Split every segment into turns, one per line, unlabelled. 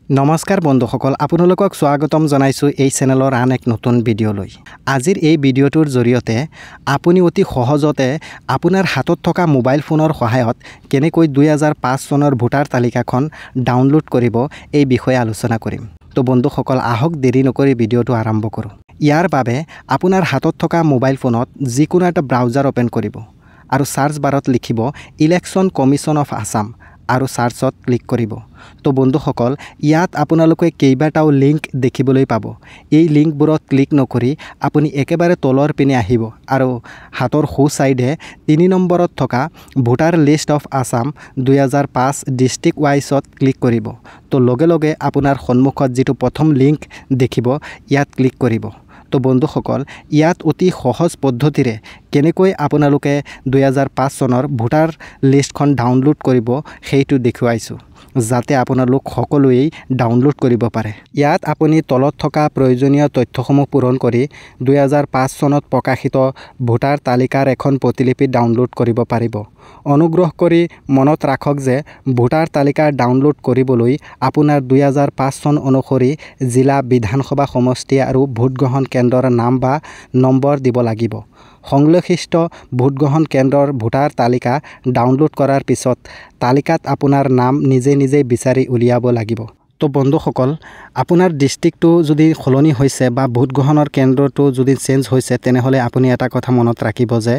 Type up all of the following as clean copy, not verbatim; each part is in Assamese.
নমস্কাৰ বন্ধুসকল, আপোনালোকক স্বাগতম জনাইছোঁ এই চেনেলৰ আন এক নতুন ভিডিঅ'লৈ। আজিৰ এই ভিডিঅ'টোৰ জৰিয়তে আপুনি অতি সহজতে আপোনাৰ হাতত থকা মোবাইল ফোনৰ সহায়ত কেনেকৈ 2005 চনৰ ভোটাৰ তালিকাখন ডাউনলোড কৰিব এই বিষয়ে আলোচনা কৰিম। তো বন্ধুসকল, আহক দেৰি নকৰি ভিডিঅ'টো আৰম্ভ কৰোঁ। ইয়াৰ বাবে আপোনাৰ হাতত থকা মোবাইল ফোনত যিকোনো এটা ব্ৰাউজাৰ অপেন কৰিব আৰু সাৰ্চ বাৰত লিখিব ইলেকশ্যন কমিশ্যন অফ আসাম আৰু সাৰ্চত ক্লিক কৰিব। তো বন্ধুসকল, ইয়াত আপোনালোকে কেইবাটাও লিংক দেখিবলৈ পাব। এই লিংকবোৰত ক্লিক নকৰি আপুনি একেবাৰে তলৰ পিনে আহিব আৰু হাতৰ সোঁ চাইডে 3 নম্বৰত থকা voter list of Assam 2005 district ৱাইজত ক্লিক কৰিব। তো লগে লগে আপোনাৰ সন্মুখত যিটো প্ৰথম লিংক দেখিব, ইয়াত ক্লিক কৰিব। তো বন্ধুসকল, ইয়াত অতি সহজ পদ্ধতিৰে কেনেকৈ আপোনালোকে 2005 চনৰ ভোটাৰ লিষ্টখন ডাউনলোড কৰিব সেইটো দেখুৱাইছোঁ, যাতে আপোনালোক সকলোৱেই ডাউনলোড কৰিব পাৰে। ইয়াত আপুনি তলত থকা প্ৰয়োজনীয় তথ্যসমূহ পূৰণ কৰি 2005 চনত প্ৰকাশিত ভোটাৰ তালিকাৰ এখন প্ৰতিলিপি ডাউনলোড কৰিব পাৰিব। অনুগ্ৰহ কৰি মনত ৰাখক যে ভোটাৰ তালিকা ডাউনলোড কৰিবলৈ আপোনাৰ 2005 চন অনুসৰি জিলা, বিধানসভা সমষ্টি আৰু ভোটগ্ৰহণ কেন্দ্ৰৰ নাম বা নম্বৰ দিব লাগিব। সংশ্লিষ্ট ভোটগ্ৰহণ কেন্দ্ৰৰ ভোটাৰ তালিকা ডাউনলোড কৰাৰ পিছত তালিকাত আপোনাৰ নাম নিজে বিচাৰি উলিয়াব লাগিব। তো বন্ধুসকল, আপোনাৰ ডিষ্ট্ৰিক্টটো যদি সলনি হৈছে বা ভোটগ্ৰহণৰ কেন্দ্ৰটো যদি চেঞ্জ হৈছে, তেনেহ'লে আপুনি এটা কথা মনত ৰাখিব যে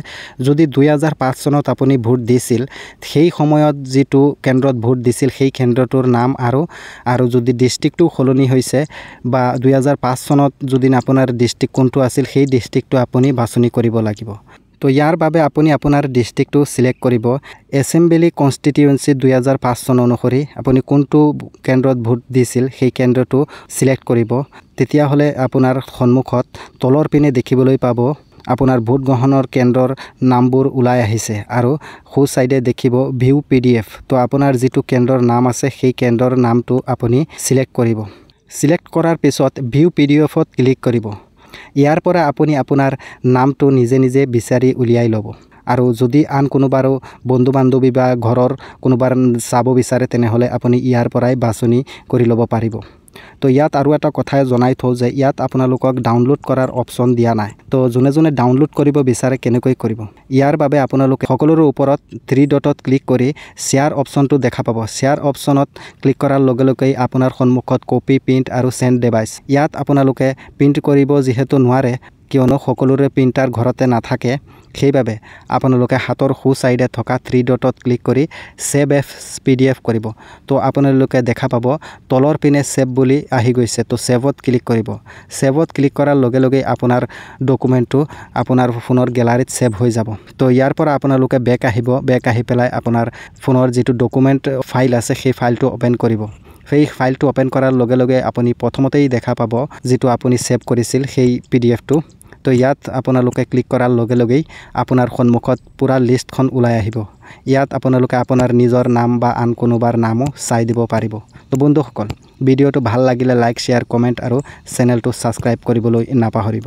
যদি 2005 চনত আপুনি ভোট দিছিল, সেই সময়ত যিটো কেন্দ্ৰত ভোট দিছিল সেই কেন্দ্ৰটোৰ নাম আৰু যদি ডিষ্ট্ৰিক্টটো সলনি হৈছে বা 2005 চনত যদি আপোনাৰ ডিষ্ট্ৰিক্ট কোনটো আছিল, সেই ডিষ্ট্ৰিক্টটো আপুনি বাছনি কৰিব লাগিব। তো ইয়াৰ বাবে আপুনি আপোনাৰ ডিষ্ট্ৰিক্টটো সিলেক্ট কৰিব। এছেম্বলি কনষ্টিটিউয়েন্সি 2005 চন অনুসৰি আপুনি কোনটো কেন্দ্ৰত ভোট দিছিল সেই কেন্দ্ৰটো সিলেক্ট কৰিব। তেতিয়াহ'লে আপোনাৰ সন্মুখত তলৰ পিনে দেখিবলৈ পাব আপোনাৰ ভোট গ্ৰহণৰ কেন্দ্ৰৰ নামবোৰ ওলাই আহিছে আৰু সোঁ চাইডে দেখিব ভিউ PDF। তো আপোনাৰ যিটো কেন্দ্ৰৰ নাম আছে সেই কেন্দ্ৰৰ নামটো আপুনি সিলেক্ট কৰিব। সিলেক্ট কৰাৰ পিছত ভিউ PDFত ক্লিক কৰিব। ইয়াৰ পৰা আপুনি আপোনাৰ নামটো নিজে বিচাৰি উলিয়াই ল'ব। আৰু যদি আন কোনোবাৰো বন্ধু বান্ধৱী বা ঘৰৰ কোনোবাৰ চাব বিচাৰে, তেনেহ'লে আপুনি ইয়াৰ পৰাই বাছনি কৰি ল'ব পাৰিব। তো ইয়াত আৰু এটা কথাই জনাই থওঁ যে ইয়াত আপোনালোকক ডাউনলোড কৰাৰ অপশ্যন দিয়া নাই। তো যোনে ডাউনলোড কৰিব বিচাৰে কেনেকৈ কৰিব, ইয়াৰ বাবে আপোনালোকে সকলোৰে ওপৰত 3 ডটত ক্লিক কৰি শ্বেয়াৰ অপশ্যনটো দেখা পাব। শ্বেয়াৰ অপশ্যনত ক্লিক কৰাৰ লগে লগে আপোনাৰ সন্মুখত কপি, প্ৰিণ্ট আৰু চেণ্ড ডিভাইচ, ইয়াত আপোনালোকে প্ৰিণ্ট কৰিব যিহেতু নোৱাৰে, কিয়নো সকলোৰে প্ৰিণ্টাৰ ঘৰতে নাথাকে, সেইবাবে আপোনালোকে হাতৰ সোঁ চাইডে থকা 3 ডটত ক্লিক কৰি সেভ এজ PDF কৰিব। তো আপোনালোকে দেখা পাব তলৰ পিনে সেভ বুলি আহি গৈছে। তো সেভত ক্লিক কৰিব। সেভত ক্লিক কৰাৰ লগে লগে আপোনাৰ ডকুমেণ্টটো আপোনাৰ ফোনৰ গেলাৰীত সেভ হৈ যাব। তো ইয়াৰ পৰা আপোনালোকে বেক আহিব। বেক আহি পেলাই আপোনাৰ ফোনৰ যিটো ডকুমেণ্ট ফাইল আছে সেই ফাইলটো অপেন কৰিব। সেই ফাইলটো অপেন কৰাৰ লগে লগে আপুনি প্ৰথমতেই দেখা পাব যিটো আপুনি সেভ কৰিছিল সেই PDFটো। তো ইয়াত আপোনালোকে ক্লিক কৰাৰ লগে লগেই আপোনাৰ সন্মুখত পুৰা লিষ্টখন ওলাই আহিব। ইয়াত আপোনালোকে আপোনাৰ নিজৰ নাম বা আন কোনোবাৰ নামো চাই দিব পাৰিব। তো বন্ধুসকল, ভিডিঅ'টো ভাল লাগিলে লাইক, শ্বেয়াৰ, কমেণ্ট আৰু চেনেলটো ছাবস্ক্ৰাইব কৰিবলৈ নাপাহৰিব।